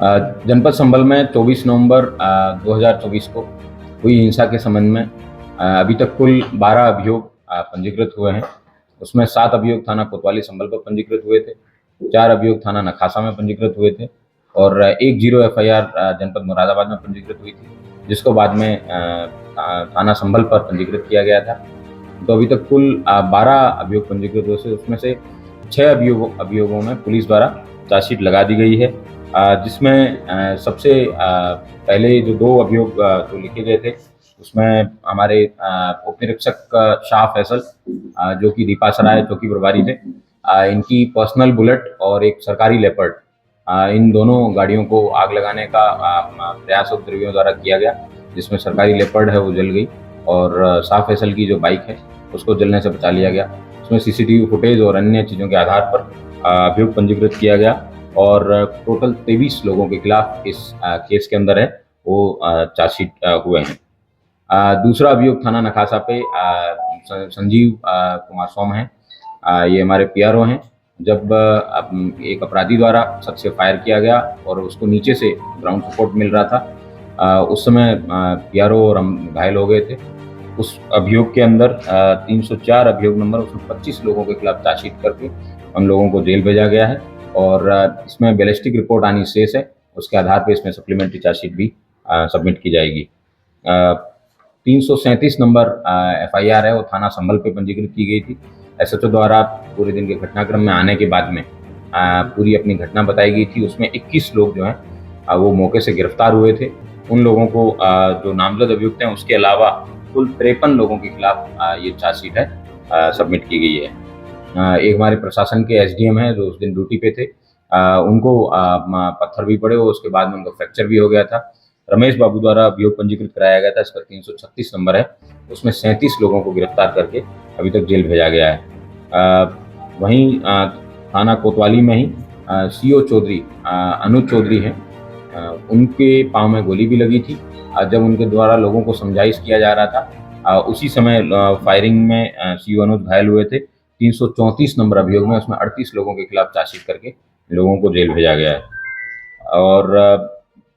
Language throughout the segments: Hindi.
जनपद संभल में 24 नवंबर 2024 को हुई हिंसा के संबंध में अभी तक कुल 12 अभियोग पंजीकृत हुए हैं। उसमें 7 अभियोग थाना कोतवाली संभल पर पंजीकृत हुए थे, 4 अभियोग थाना नखासा में पंजीकृत हुए थे और 10 एफआईआर जनपद मुरादाबाद में पंजीकृत हुई थी, जिसको बाद में थाना संभल पर पंजीकृत किया गया था। तो अभी तक कुल 12 अभियोग पंजीकृत हुए थे। उसमें से 6 अभियोगों में पुलिस द्वारा चार्जशीट लगा दी गई है, जिसमें सबसे पहले जो 2 अभियोग जो लिखे गए थे उसमें हमारे उप निरीक्षक शाह फैसल जो कि दीपा सराय चौकी प्रभारी थे, इनकी पर्सनल बुलेट और एक सरकारी लेपर्ड, इन दोनों गाड़ियों को आग लगाने का प्रयास उपद्रवियों द्वारा किया गया, जिसमें सरकारी लेपर्ड है वो जल गई और शाह फैसल की जो बाइक है उसको जलने से बचा लिया गया। उसमें सीसीटीवी फुटेज और अन्य चीज़ों के आधार पर अभियोग पंजीकृत किया गया और टोटल 23 लोगों के खिलाफ इस केस के अंदर है वो चार्जशीट हुए हैं। दूसरा अभियोग थाना नखासा पे संजीव कुमार सोम है, ये हमारे पीआरओ हैं। जब एक अपराधी द्वारा छत से फायर किया गया और उसको नीचे से ग्राउंड सपोर्ट मिल रहा था, उस समय पीआरओ और हम घायल हो गए थे। उस अभियोग के अंदर 304 अभियोग नंबर, उसमें 25 लोगों के खिलाफ चार्जशीट करके उन लोगों को जेल भेजा गया है और इसमें बैलिस्टिक रिपोर्ट आनी शेष है, उसके आधार पर इसमें सप्लीमेंट्री चार्जशीट भी सबमिट की जाएगी। 337 नंबर एफआईआर है वो थाना संभल पे पंजीकृत की गई थी। एसएचओ द्वारा पूरे दिन के घटनाक्रम में आने के बाद में पूरी अपनी घटना बताई गई थी। उसमें 21 लोग जो हैं वो मौके से गिरफ्तार हुए थे। उन लोगों को जो नामजद अभियुक्त हैं उसके अलावा कुल 53 लोगों के खिलाफ ये चार्जशीट है सबमिट की गई है। एक हमारे प्रशासन के एसडीएम हैं जो उस दिन ड्यूटी पे थे, उनको पत्थर भी पड़े और उसके बाद में उनका फ्रैक्चर भी हो गया था। रमेश बाबू द्वारा अभियोग पंजीकृत कराया गया था, इसका 336 नंबर है, उसमें 37 लोगों को गिरफ्तार करके अभी तक जेल भेजा गया है। वहीं थाना कोतवाली में ही सीओ चौधरी अनुज चौधरी हैं, उनके पाँव में गोली भी लगी थी। जब उनके द्वारा लोगों को समझाइश किया जा रहा था उसी समय फायरिंग में सीओ अनुज घायल हुए थे। 334 नंबर अभियोग में उसमें 38 लोगों के खिलाफ चार्जशीट करके लोगों को जेल भेजा गया है। और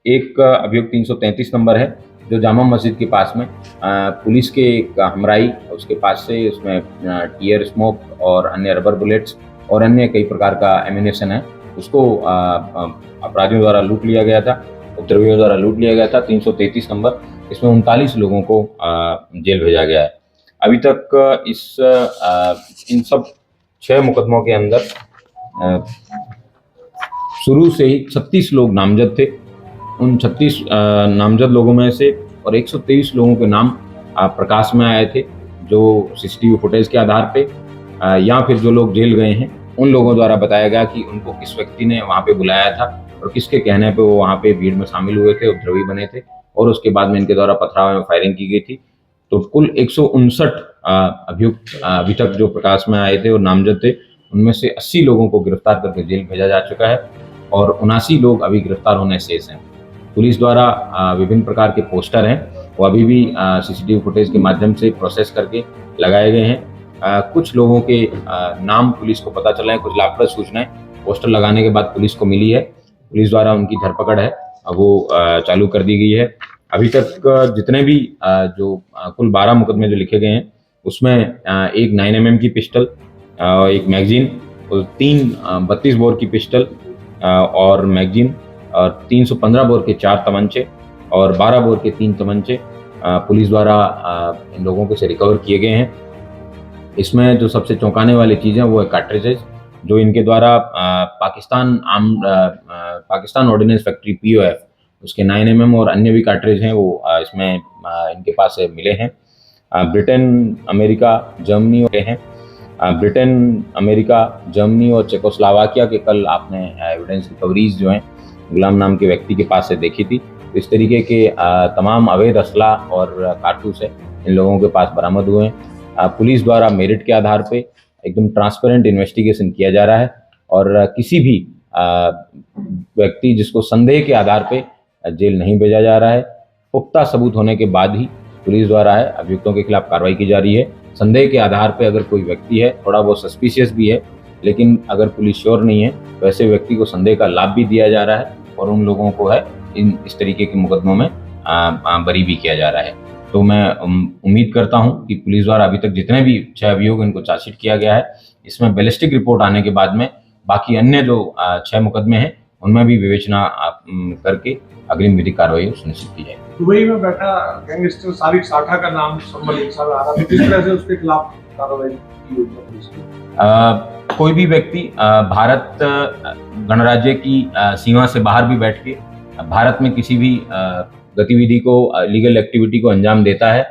एक अभियोग 333 नंबर है जो जामा मस्जिद के पास में पुलिस के एक हमराई उसके पास से उसमें टीयर स्मोक और अन्य रबर बुलेट्स और अन्य कई प्रकार का एम्यूनेशन है, उसको अपराधियों द्वारा लूट लिया गया था, उपद्रवियों द्वारा लूट लिया गया था। 333 नंबर, इसमें 39 लोगों को जेल भेजा गया है। अभी तक इन सब 6 मुकदमों के अंदर शुरू से ही 36 लोग नामजद थे। उन 36 नामजद लोगों में से और 123 लोगों के नाम प्रकाश में आए थे, जो सीसीटीवी फुटेज के आधार पे या फिर जो लोग जेल गए हैं उन लोगों द्वारा बताया गया कि उनको किस व्यक्ति ने वहाँ पे बुलाया था और किसके कहने पे वो वहाँ पे भीड़ में शामिल हुए थे, उपद्रवी बने थे और उसके बाद में इनके द्वारा पथराव में फायरिंग की गई थी। तो कुल 159 अभियुक्त अभी तक जो प्रकाश में आए थे और नामजद थे, उनमें से 80 लोगों को गिरफ्तार करके जेल भेजा जा चुका है और 79 लोग अभी गिरफ्तार होने शेष हैं। पुलिस द्वारा विभिन्न प्रकार के पोस्टर हैं वो अभी भी सीसीटीवी फुटेज के माध्यम से प्रोसेस करके लगाए गए हैं। कुछ लोगों के नाम पुलिस को पता चला है, कुछ लाभप्रद सूचनाएं पोस्टर लगाने के बाद पुलिस को मिली है। पुलिस द्वारा उनकी धरपकड़ है वो चालू कर दी गई है। अभी तक जितने भी जो कुल 12 मुकदमे जो लिखे गए हैं उसमें एक 9mm की पिस्टल, एक मैगजीन और 3 32 बोर की पिस्टल और मैगजीन और 315 बोर के 4 तमंचे और 12 बोर के 3 तमंचे पुलिस द्वारा इन लोगों को से रिकवर किए गए हैं। इसमें जो सबसे चौंकाने वाली चीज़ है वो है कार्ट्रिजेज, जो इनके द्वारा पाकिस्तान ऑर्डिनेंस फैक्ट्री POF उसके 9mm और अन्य भी कार्ट्रिज हैं वो इसमें इनके पास से मिले हैं। ब्रिटेन, अमेरिका, जर्मनी हैं। ब्रिटेन, अमेरिका, जर्मनी और चेकोस्लोवाकिया के कल आपने एविडेंस रिकवरीज जो हैं गुलाम नाम के व्यक्ति के पास से देखी थी। तो इस तरीके के तमाम अवैध असला और कारतूस है इन लोगों के पास बरामद हुए हैं। पुलिस द्वारा मेरिट के आधार पे एकदम ट्रांसपेरेंट इन्वेस्टिगेशन किया जा रहा है और किसी भी व्यक्ति जिसको संदेह के आधार पे जेल नहीं भेजा जा रहा है। पुख्ता सबूत होने के बाद ही पुलिस द्वारा है अभियुक्तों के खिलाफ कार्रवाई की जा रही है। संदेह के आधार पे अगर कोई व्यक्ति है, थोड़ा बहुत सस्पिशियस भी है, लेकिन अगर पुलिस श्योर नहीं है तो ऐसे व्यक्ति को संदेह का लाभ भी दिया जा रहा है और उन लोगों को है इस तरीके के मुकदमों में बरी भी किया जा रहा है। तो मैं उम्मीद करता हूं कि पुलिस द्वारा अभी तक जितने भी 6 अभियोग इनको चार्जशीट किया गया है, इसमें बैलिस्टिक रिपोर्ट आने के बाद में बाकी अन्य जो 6 मुकदमे हैं उनमें भी विवेचना करके अग्रिम विधिक कार्रवाई सुनिश्चित की जाएगी। दुबई में बैठा गैंगस्टर सारिक साठा का नाम संबल हिंसा में आ रहा है, किस तरह से उसके खिलाफ कार्रवाई की हुई है पुलिस की? कोई भी व्यक्ति भारत गणराज्य की सीमा से बाहर भी बैठ के भारत में किसी भी गतिविधि को, लीगल एक्टिविटी को अंजाम देता है,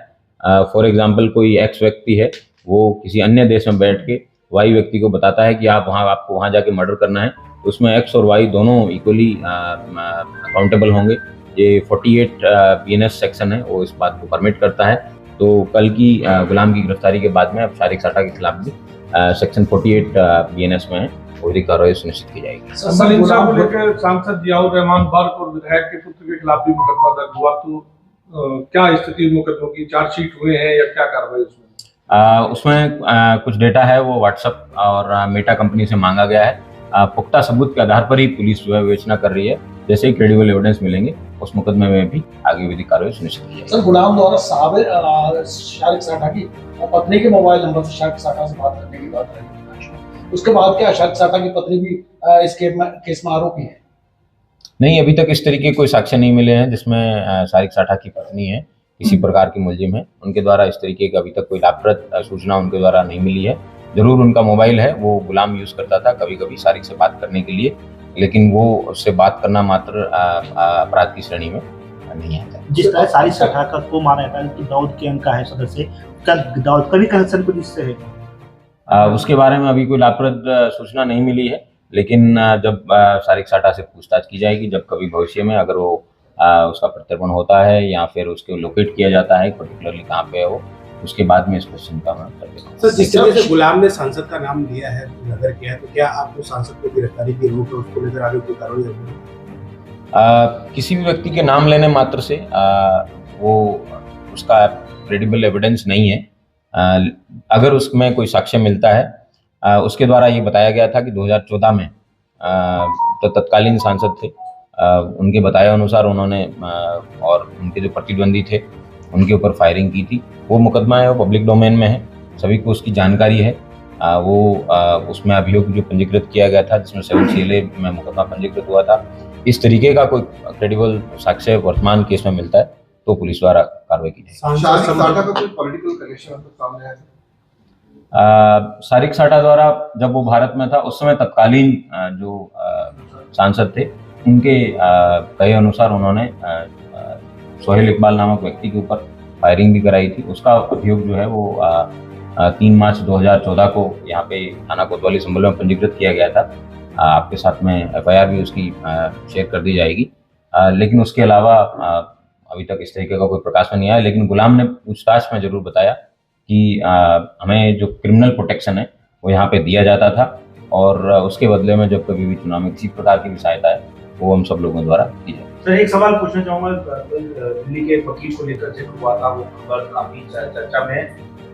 फॉर एग्जांपल कोई एक्स व्यक्ति है, वो किसी अन्य देश में बैठ के वाई व्यक्ति को बताता है कि आपको वहाँ जाके मर्डर करना है, तो उसमें एक्स और वाई दोनों इक्वली अकाउंटेबल होंगे। ये 48 BNS सेक्शन है, वो इस बात को परमिट करता है। तो कल की गुलाम की गिरफ्तारी के बाद में अब सारिक साठा के खिलाफ भी सेक्शन 48 BNS में है, विधिक कार्रवाई सुनिश्चित की जाएगी। संबल हिंसा को लेकर सांसद जियाउर रहमान बर्क और विधायक के पुत्र के खिलाफ भी मुकदमा दर्ज हुआ, तो क्या स्थिति मुकदमों की? चार्जशीट हुए हैं या क्या कार्रवाई उसमें? उसमें कुछ डेटा है वो व्हाट्सएप और मेटा कंपनी से मांगा गया है। पुख्ता सबूत के आधार पर ही पुलिस जो है विवेचना कर रही है। जैसे ही क्रेडिबल एविडेंस मिलेंगे उस मुकदमे में भी आगे विधिक कार्रवाई सुनिश्चित की जाएगी। सर, गुलाम द्वारा सारिक साठा की पत्नी के मोबाइल नंबर से सारिक साठा से बात करने की बात रही, उसके बाद क्या सारिक साठा की पत्नी भी इस केस में आरोपी है? नहीं, अभी तक इस तरीके कोई साक्ष्य नहीं मिले हैं जिसमें सारिक साठा की पत्नी है किसी प्रकार की मुलजिम है। उनके द्वारा इस तरीके का अभी तक कोई लाभप्रद सूचना उनके द्वारा नहीं मिली है। जरूर उनका मोबाइल है, वो गुलाम यूज करता था कभी कभी सारिक से बात करने के लिए, लेकिन वो उससे बात करना मात्र अपराध की श्रेणी में नहीं आता। जिस तरह सारिक साठा का को माना जाता है कि दाऊद के का है सदस्य, दाऊद का भी कनेक्शन पुलिस से है? उसके बारे में अभी कोई लाभप्रद सूचना नहीं मिली है, लेकिन जब सारिक साठा से पूछताछ की जाएगी, जब कभी भविष्य में अगर वो उसका प्रत्यर्पण होता है या फिर उसको लोकेट किया जाता है पर्टिकुलरली कहाँ पे है वो, उसके बाद में इस क्वेश्चन का मैं कर देता हूँ। सर, जिस तरह से गुलाम ने सांसद का नाम लिया है, नजर किया है, तो क्या आपको सांसद को गिरफ्तारी की रोक है, उसको लेकर आगे कोई कार्रवाई होगी? किसी भी व्यक्ति के नाम लेने मात्र से वो उसका क्रेडिबल एविडेंस नहीं है। अगर उसमें कोई साक्ष्य मिलता है, उसके द्वारा ये बताया गया था कि 2014 में तो तत्कालीन सांसद थे, उनके बताए अनुसार उन्होंने और उनके जो प्रतिद्वंदी थे उनके ऊपर फायरिंग की थी। वो मुकदमा है, वो पब्लिक डोमेन में है, सभी को उसकी जानकारी है। वो उसमें अभियोग जो पंजीकृत किया गया था, जिसमें 7 CLA में मुकदमा पंजीकृत हुआ था। इस तरीके का कोई क्रेडिबल साक्ष्य वर्तमान केस में मिलता है तो पुलिस द्वारा कार्रवाई की जाएगी। सारिक साठा द्वारा जब वो भारत में था उस समय तत्कालीन जो सांसद थे उनके कहे अनुसार उन्होंने सोहेल इकबाल नामक व्यक्ति के ऊपर फायरिंग भी कराई थी। उसका अभियोग जो है वो 3 मार्च 2014 को यहाँ पे थाना कोतवाली संभल में पंजीकृत किया गया था। आपके साथ में FIR भी उसकी शेयर कर दी जाएगी। लेकिन उसके अलावा अभी तक इस तरीके का कोई प्रकाश में नहीं आया। लेकिन गुलाम ने पूछताछ में जरूर बताया कि हमें जो क्रिमिनल प्रोटेक्शन है वो यहाँ पे दिया जाता था और उसके बदले में जब कभी भी चुनाव में किसी प्रकार की भी सहायता है वो हम सब लोगों द्वारा दी जाए। सर, एक सवाल पूछना चाहूंगा, दिल्ली के वकील को लेकर जिक्र हुआ था, वो खबर काफी चर्चा में है।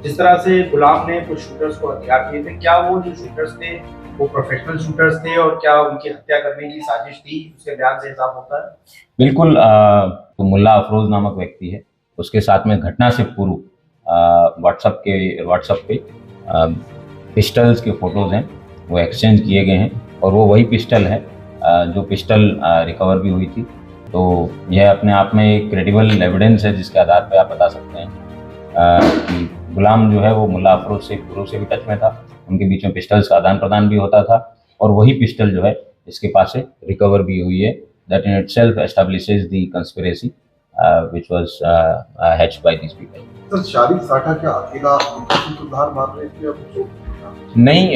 जिस तरह से गुलाम ने कुछ शूटर्स को हथियार दिए थे, क्या वो जो शूटर्स थे वो प्रोफेशनल शूटर्स थे और क्या उनकी हत्या करने की साजिश थी? उसके बयान से हिसाब होता है। बिल्कुल। तो मुल्ला अफरोज नामक व्यक्ति है, उसके साथ में घटना से पूर्व व्हाट्सएप पे पिस्टल्स के फोटोज हैं वो एक्सचेंज किए गए हैं और वो वही पिस्टल है जो पिस्टल रिकवर भी हुई थी। तो यह अपने आप में एक क्रेडिबल एविडेंस है जिसके आधार पर आप बता सकते हैं कि गुलाम जो है वो मुल्ला अफरोज से पूर्व से भी टच में था, उनके बीच में पिस्टल्स का आदान प्रदान भी होता था और वही पिस्टल जो है इसके पास से रिकवर भी हुई है। That in itself establishes the conspiracy which was hatched by this people. Sir, Sarik Satha क्या अकेला सूत्रधार मान रहे हैं? नहीं,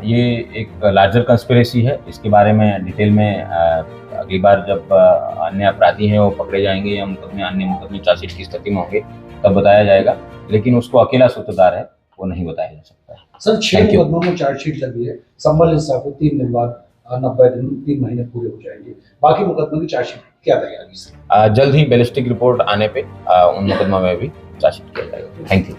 ये एक लार्जर कंस्पिरेसी है। इसके बारे में डिटेल में अगली बार जब अन्य अपराधी हैं वो पकड़े जाएंगे या अन्य मुकदमे चार्जशीट की स्थिति में होंगे तब बताया जाएगा, लेकिन उसको अकेला सूत्रधार है वो नहीं बताया जा सकता है। सर, 6 मुकदमों में चार्जशीट लगी है, संबल हिंसा को 3 दिन बाद 90 दिन 3 महीने पूरे हो जाएंगे। बाकी मुकदमों की चार्जशीट क्या तैयारी? जल्द ही बैलिस्टिक रिपोर्ट आने पे उन मुकदमा में भी चार्जशीट किया जाएगा। Thank you.